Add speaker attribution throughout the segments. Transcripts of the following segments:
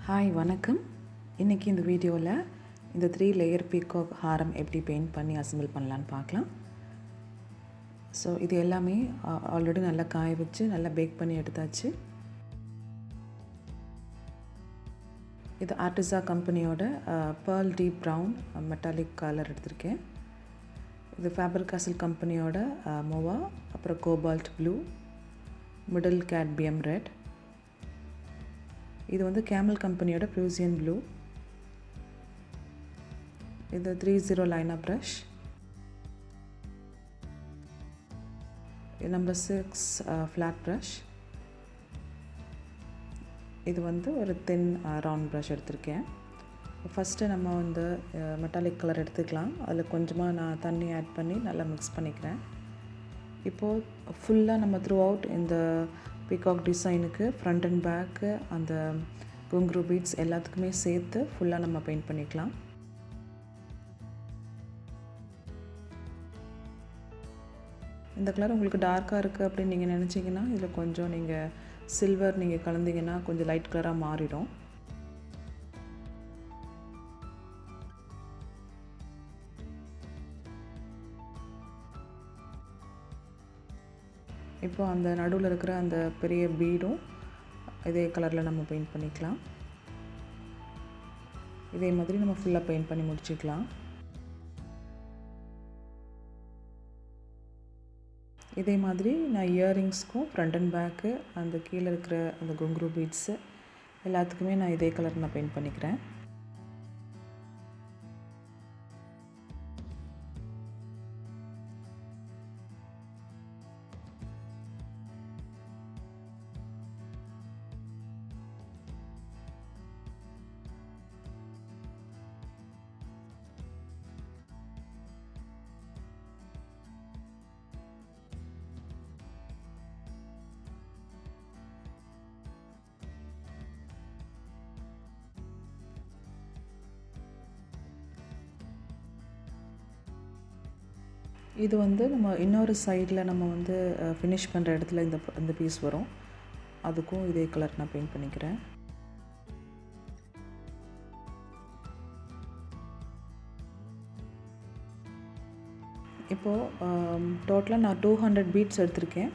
Speaker 1: Hi வணக்கம். இன்றைக்கி இந்த வீடியோவில் இந்த 3 லேயர் பீகாக் ஹாரம் எப்படி பெயிண்ட் பண்ணி அசெம்பிள் பண்ணலான்னு பார்க்கலாம். ஸோ இது எல்லாமே ஆல்ரெடி நல்லா காய வச்சு நல்லா பேக் பண்ணி எடுத்தாச்சு. இது ஆர்டிசா கம்பெனியோட pearl deep brown metallic colour எடுத்திருக்கேன். இது ஃபேபர் கேசல் கம்பெனியோட மோவா, அப்புறம் கோபால்ட் ப்ளூ, மிடில் கேட்பியம் ரெட். இது வந்து கேமல் கம்பெனியோட ப்ரூசியன் ப்ளூ. இது 30 லைனா ப்ரஷ். இது நம்பர் 6 ஃப்ளாட் ப்ரஷ். இது வந்து ஒரு தின் ரவுண்ட் ப்ரஷ் எடுத்திருக்கேன். ஃபஸ்ட்டு நம்ம வந்து மெட்டாலிக் கலர் எடுத்துக்கலாம். அதில் கொஞ்சமாக நான் தண்ணி ஆட் பண்ணி நல்லா மிக்ஸ் பண்ணிக்கிறேன். இப்போது ஃபுல்லாக நம்ம த்ரூ அவுட் இந்த பீகாக் டிசைனுக்கு ஃப்ரண்ட் அண்ட் பேக்கு அந்த குங்குரு பீட்ஸ் எல்லாத்துக்குமே சேர்த்து ஃபுல்லாக நம்ம பெயிண்ட் பண்ணிக்கலாம். இந்த கலர் உங்களுக்கு டார்க்காக இருக்குது அப்படின்னு நீங்கள் நினச்சிங்கன்னா இதில் கொஞ்சம் நீங்கள் சில்வர் நீங்கள் கலந்தீங்கன்னா கொஞ்சம் லைட் கலராக மாறிடும். இப்போ அந்த நடுவில் இருக்கிற அந்த பெரிய பீடும் இதே கலரில் நம்ம பெயிண்ட் பண்ணிக்கலாம். இதே மாதிரி நம்ம ஃபுல்லாக பெயிண்ட் பண்ணி முடிச்சுக்கலாம். இதே மாதிரி நான் இயரிங்ஸ்க்கும் ஃப்ரண்ட் அண்ட் பேக்கு அந்த கீழே இருக்கிற அந்த குங்குரு பீட்ஸு எல்லாத்துக்குமே நான் இதே கலர் நான் பெயிண்ட் பண்ணிக்கிறேன். இது வந்து நம்ம இன்னொரு சைடில் நம்ம வந்து ஃபினிஷ் பண்ணுற இடத்துல இந்த பீஸ் வரும். அதுக்கும் இதே கலர் நான் பெயிண்ட் பண்ணிக்கிறேன். இப்போது டோட்டலாக நான் 200 பீட்ஸ் எடுத்திருக்கேன்.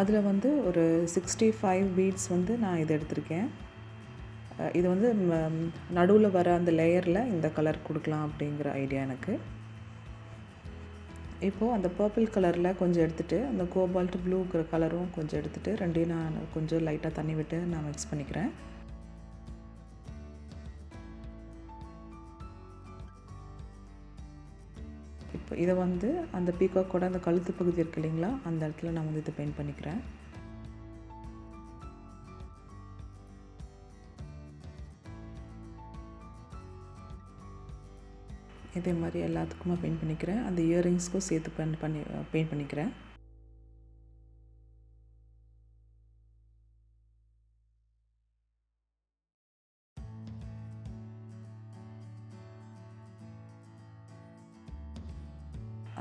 Speaker 1: அதில் வந்து ஒரு 65 பீட்ஸ் வந்து நான் இதை எடுத்திருக்கேன். இது வந்து நடுவில் வர அந்த லேயரில் இந்த கலர் கொடுக்கலாம் அப்படிங்கிற ஐடியா எனக்கு. இப்போது அந்த பர்பிள் கலரில் கொஞ்சம் எடுத்துகிட்டு அந்த கோபால்ட் ப்ளூங்கிற கலரும் கொஞ்சம் எடுத்துகிட்டு ரெண்டையும் நான் கொஞ்சம் லைட்டாக தண்ணி விட்டு நான் மிக்ஸ் பண்ணிக்கிறேன். இப்போ இதை வந்து அந்த பீகாக்கோட அந்த கழுத்து பகுதி இருக்குது இல்லைங்களா, அந்த இடத்துல நான் வந்து இதை பெயிண்ட் பண்ணிக்கிறேன். இதே மாதிரி எல்லாத்துக்குமே பெயிண்ட் பண்ணிக்கிறேன். அந்த இயரிங்ஸ்க்கும் சேர்த்து பெயிண்ட் பண்ணிக்கிறேன்.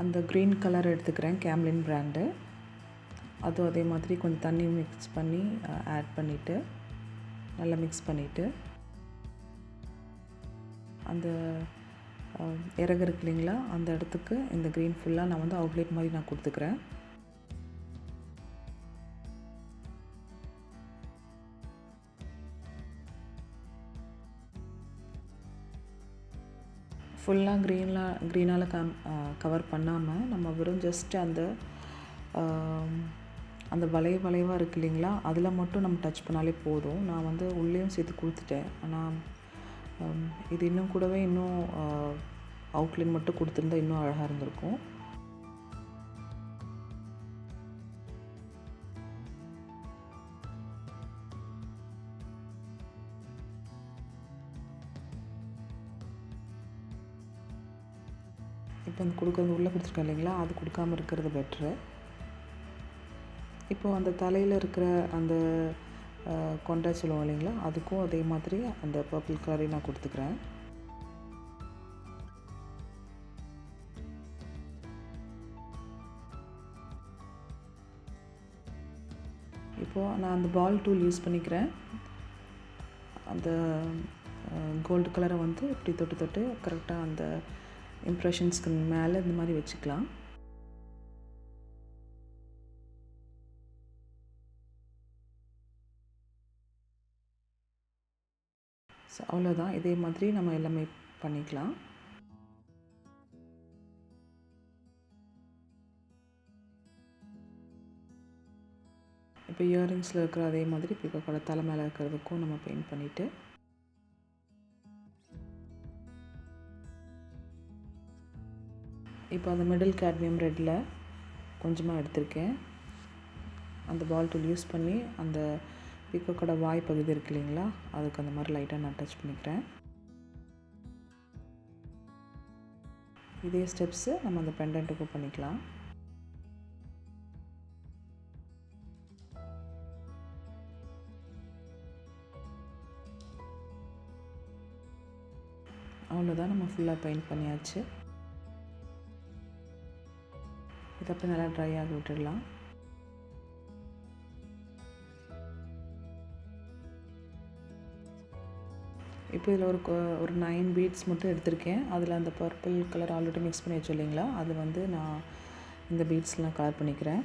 Speaker 1: அந்த க்ரீன் கலர் எடுத்துக்கிறேன், கேம்லின் பிராண்டு. அதுவும் அதே மாதிரி கொஞ்சம் தண்ணி மிக்ஸ் பண்ணி ஆட் பண்ணிவிட்டு நல்லா மிக்ஸ் பண்ணிவிட்டு அந்த இறகு இருக்கு இல்லைங்களா, அந்த இடத்துக்கு இந்த க்ரீன் ஃபுல்லாக நான் வந்து அவுட்லைட் மாதிரி நான் கொடுத்துக்கிறேன். ஃபுல்லாக க்ரீனால் கவர் பண்ணாமல் நம்ம வெறும் ஜஸ்ட் அந்த வளைவாக இருக்குது இல்லைங்களா, அதில் மட்டும் நம்ம டச் பண்ணாலே போதும். நான் வந்து உள்ளேயும் சேர்த்து கொடுத்துட்டேன். ஆனால் இது இன்னும் கூடவே இன்னும் அவுட்லைன் மட்டும் கொடுத்துருந்தா இன்னும் அழகாக இருந்திருக்கும். இப்போ அந்த கொடுக்குறது உள்ளே கொடுத்துருக்கேன் இல்லைங்களா, அது கொடுக்காமல் இருக்கிறது பெட்ரு. இப்போது அந்த தலையில் இருக்கிற அந்த கொண்டை சொல்லுவோம் இல்லைங்களா, அதுக்கும் அதே மாதிரி அந்த பர்பிள் கலரையும் நான் கொடுத்துக்கிறேன். இப்போது நான் அந்த பால் டூல் யூஸ் பண்ணிக்கிறேன். அந்த கோல்டு கலரை வந்து இப்படி தொட்டு தொட்டு கரெக்டாக அந்த இம்ப்ரெஷன்ஸ்க்கு மேலே இந்த மாதிரி வச்சுக்கலாம். ஸோ அவ்வளோதான். இதே மாதிரி நம்ம எல்லாமே பண்ணிக்கலாம். இப்போ இயரிங்ஸில் இருக்கிற அதே மாதிரி பீகாக்கோட தலை மேலே இருக்கிறதுக்கும் நம்ம பெயிண்ட் பண்ணிவிட்டு இப்போ அந்த மிடில் கேட்மியம் ரெட்டில் கொஞ்சமாக எடுத்திருக்கேன். அந்த பால் டூல் யூஸ் பண்ணி அந்த பீகாக்கோட வாய் பகுதி இருக்கு இல்லைங்களா, அதுக்கு அந்த மாதிரி லைட்டாக நான் டச் பண்ணிக்கிறேன். இதே ஸ்டெப்ஸு நம்ம அந்த பெண்டன்ட்டுக்கும் பண்ணிக்கலாம். அவ்வளோதான், நம்ம ஃபுல்லாக பெயிண்ட் பண்ணியாச்சு. இது அப்படியே நல்லா ட்ரை ஆகி விட்டுடலாம். இப்போ இதில் ஒரு 9 பீட்ஸ் மட்டும் எடுத்திருக்கேன். அதில் அந்த பர்பிள் கலர் ஆல்ரெடி மிக்ஸ் பண்ணி வச்சோம் இல்லைங்களா, அது வந்து நான் இந்த பீட்ஸ்லாம் கலர் பண்ணிக்கிறேன்.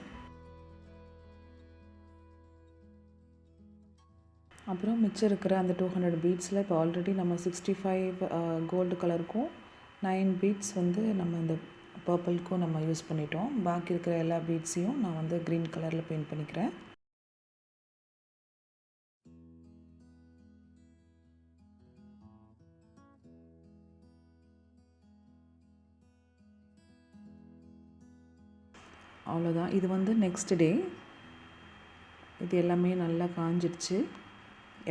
Speaker 1: அப்புறம் மிச்சம் இருக்கிற அந்த 200 பீட்ஸில் இப்போ ஆல்ரெடி நம்ம 65 கோல்டு கலருக்கும் 9 பீட்ஸ் வந்து நம்ம இந்த பர்பிள்க்கும் நம்ம யூஸ் பண்ணிட்டோம். பாக்கி இருக்கிற எல்லா பீட்ஸையும் நான் வந்து க்ரீன் கலரில் பெயிண்ட் பண்ணிக்கிறேன். அவ்வளோதான். இது வந்து நெக்ஸ்ட் டே. இது எல்லாமே நல்லா காஞ்சிடுச்சு.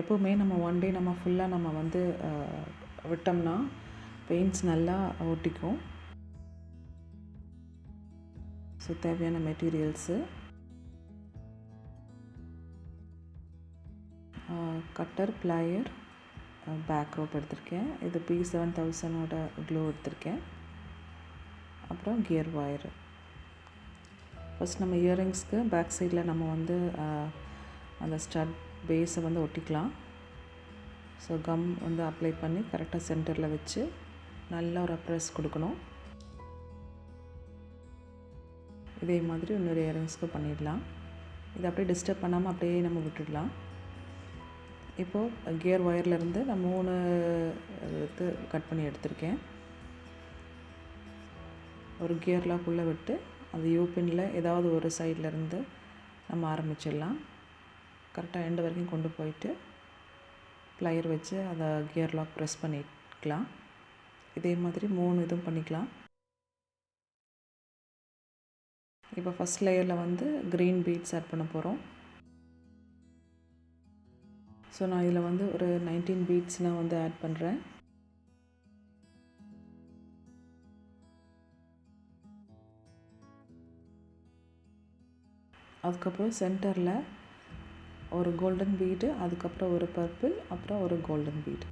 Speaker 1: எப்போவுமே நம்ம ஒன் டே நம்ம ஃபுல்லாக நம்ம வந்து விட்டோம்னா பெயிண்ட்ஸ் நல்லா ஒட்டிக்கும். ஸோ தேவையான மெட்டீரியல்ஸு கட்டர், பிளையர், பேக் ரோப் எடுத்திருக்கேன். இது P7000ஓட க்ளூ எடுத்திருக்கேன். அப்புறம் கியர் ஒயரு. ஃபஸ்ட் நம்ம இயரிங்ஸ்க்கு பேக் சைடில் நம்ம வந்து அந்த ஸ்டட் பேஸை வந்து ஒட்டிக்கலாம். ஸோ கம் வந்து அப்ளை பண்ணி கரெக்டாக சென்டரில் வச்சு நல்லா ஒரு ப்ரெஸ் கொடுக்கணும். இதே மாதிரி இன்னொரு இயரிங்ஸ்க்கு பண்ணிடலாம். இதை அப்படியே டிஸ்டர்ப் பண்ணாமல் அப்படியே நம்ம விட்டுடலாம். இப்போது கியர் ஒயர்லேருந்து நான் 3 இது கட் பண்ணி எடுத்திருக்கேன். ஒரு கியர் லாக்குள்ளே விட்டு அந்த யூபின்னில் ஏதாவது ஒரு சைட்லேருந்து நம்ம ஆரம்பிச்சிடலாம். கரெக்டாக எண்டு வரைக்கும் கொண்டு போயிட்டு ப்ளையர் வச்சு அதை கியர் லாக் ப்ரெஸ் பண்ணிக்கலாம். இதே மாதிரி 3 இதுவும் பண்ணிக்கலாம். இப்போ ஃபஸ்ட் லேயரில் வந்து க்ரீன் பீட்ஸ் ஆட் பண்ண போகிறோம். ஸோ நான் இதில் வந்து ஒரு 19 பீட்ஸ் நான் வந்து ஆட் பண்ணுறேன். அதுக்கப்புறம் சென்டரில் ஒரு கோல்டன் பீடு, அதுக்கப்புறம் ஒரு பர்பிள், அப்புறம் ஒரு கோல்டன் பீடு.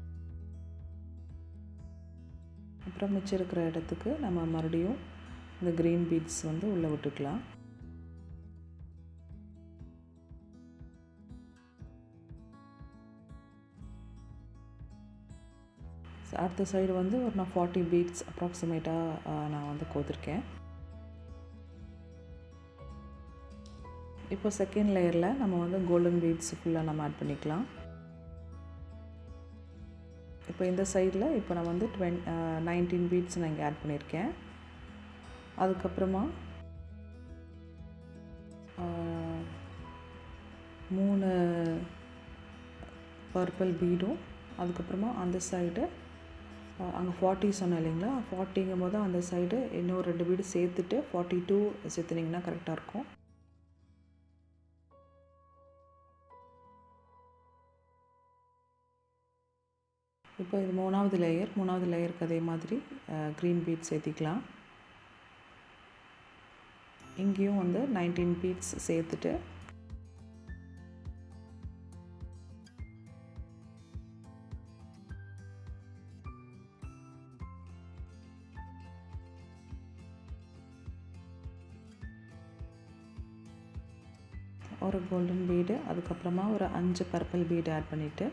Speaker 1: அப்புறம் மிச்சம் இருக்கிற இடத்துக்கு நம்ம மறுபடியும் இந்த க்ரீன் பீட்ஸ் வந்து உள்ளே விட்டுக்கலாம். அடுத்த சைடு வந்து ஒரு நான் 40 பீட்ஸ் அப்ராக்சிமேட்டாக நான் வந்து கோத்திருக்கேன். இப்போ செகண்ட் லேயரில் நம்ம வந்து கோல்டன் பீட்ஸ் ஃபுல்லாக நம்ம ஆட் பண்ணிக்கலாம். இப்போ இந்த சைடில் இப்போ நான் வந்து 19 பீட்ஸ் நான் இங்கே ஆட் பண்ணியிருக்கேன். அதுக்கப்புறமா 3 பர்பிள் பீடும், அதுக்கப்புறமா அந்த சைடு அங்கே 40 சொன்னேன் இல்லைங்களா, 40ங்கும் போது அந்த சைடு இன்னும் 2 பீடு சேர்த்துட்டு 42 சேர்த்துனிங்கன்னா கரெக்டாக இருக்கும். இப்போ இது 3வது லேயர். 3வது லேயருக்கு அதே மாதிரி க்ரீன் பீட்ஸ் சேர்த்திக்கலாம். இங்கேயும் வந்து 19 பீட்ஸ் சேர்த்துட்டு ஒரு கோல்டன் பீடு, அதுக்கப்புறமா ஒரு 5 பர்பிள் பீடு ஆட் பண்ணிவிட்டு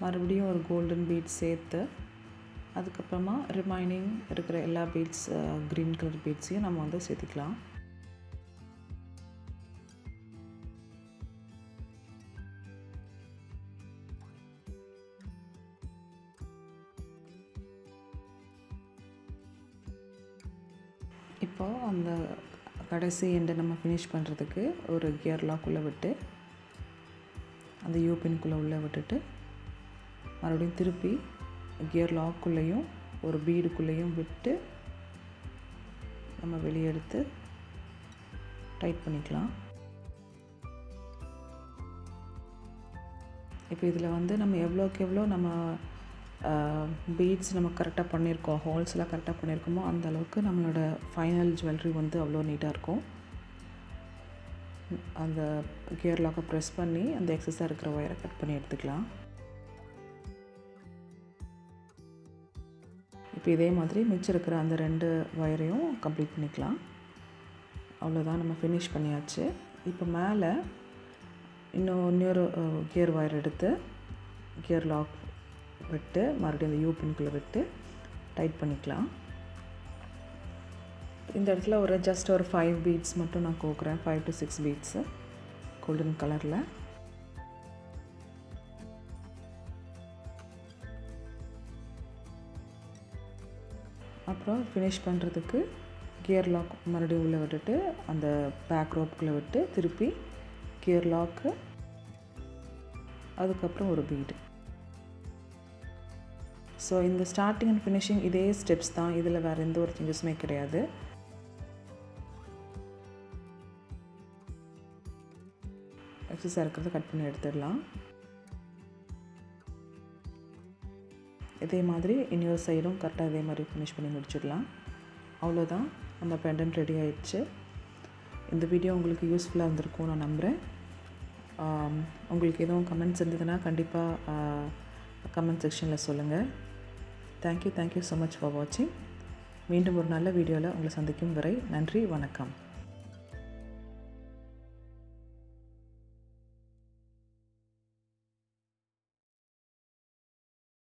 Speaker 1: மறுபடியும் ஒரு கோல்டன் பீட்ஸ் சேர்த்து அதுக்கப்புறமா ரிமைனிங் இருக்கிற எல்லா பீட்ஸ் க்ரீன் கலர் பீட்ஸையும் நம்ம வந்து சேர்த்திக்கலாம். இப்போ அந்த கடைசி எண்டை நம்ம ஃபினிஷ் பண்ணுறதுக்கு ஒரு கியர் லாக்குள்ளே விட்டு அந்த யூபின்குள்ளே உள்ளே விட்டுட்டு மறுபடியும் திருப்பி கியர் லாக்குள்ளேயும் ஒரு பீடுக்குள்ளேயும் விட்டு நம்ம வெளியே எடுத்து டைட் பண்ணிக்கலாம். இப்போ இதில் வந்து நம்ம எவ்வளோக்கு எவ்வளோ நம்ம பீட்ஸ் நம்ம கரெக்டாக பண்ணியிருக்கோம், ஹோல்ஸ்லாம் கரெக்டாக பண்ணியிருக்கோமோ அந்த அளவுக்கு நம்மளோட ஃபைனல் ஜுவல்லரி வந்து அவ்வளோ நீட்டாக இருக்கும். அந்த கியர் லாக்கை ப்ரெஸ் பண்ணி அந்த எக்ஸஸாக இருக்கிற ஒயரை கட் பண்ணி எடுத்துக்கலாம். இப்போ இதே மாதிரி மிச்சம் இருக்கிற அந்த 2 ஒயரையும் கம்ப்ளீட் பண்ணிக்கலாம். அவ்வளோதான், நம்ம ஃபினிஷ் பண்ணியாச்சு. இப்போ மேலே இன்னொரு கியர் ஒயர் எடுத்து கியர் லாக் விட்டு மறுபடியும் அந்த யூபின்குள்ளே விட்டு டைட் பண்ணிக்கலாம். இந்த இடத்துல ஜஸ்ட் ஒரு 5 பீட்ஸ் மட்டும் நான் கோக்குறேன், 5 to 6 பீட்ஸு கோல்டன் கலரில். அப்புறம் ஃபினிஷ் பண்ணுறதுக்கு கியர் லாக் மறுபடியும் உள்ளே விட்டுட்டு அந்த பேக் ரோப்புக்குள்ளே விட்டு திருப்பி கியர் லாக்கு, அதுக்கப்புறம் ஒரு பீடு. ஸோ இந்த ஸ்டார்டிங் அண்ட் ஃபினிஷிங் இதே ஸ்டெப்ஸ் தான், இதில் வேறு எந்த ஒரு சேஞ்சஸுமே கிடையாது. எக்ஸஸாக இருக்கிறத கட் பண்ணி எடுத்துடலாம். இதே மாதிரி இன்னொரு சைடும் கரெக்டாக இதே மாதிரி ஃபினிஷ் பண்ணி முடிச்சிடலாம். அவ்வளோதான், நம்ம பெண்டன்ட் ரெடி ஆயிடுச்சு. இந்த வீடியோ உங்களுக்கு யூஸ்ஃபுல்லாக இருந்திருக்கும் நான் நம்புகிறேன். உங்களுக்கு எதுவும் கமெண்ட்ஸ் இருந்ததுன்னா கண்டிப்பாக கமெண்ட் செக்ஷனில் சொல்லுங்கள். தேங்க்யூ ஸோ மச் ஃபார் வாட்சிங். மீண்டும் ஒரு நல்ல வீடியோவில் உங்களை சந்திக்கும் வரை நன்றி, வணக்கம்.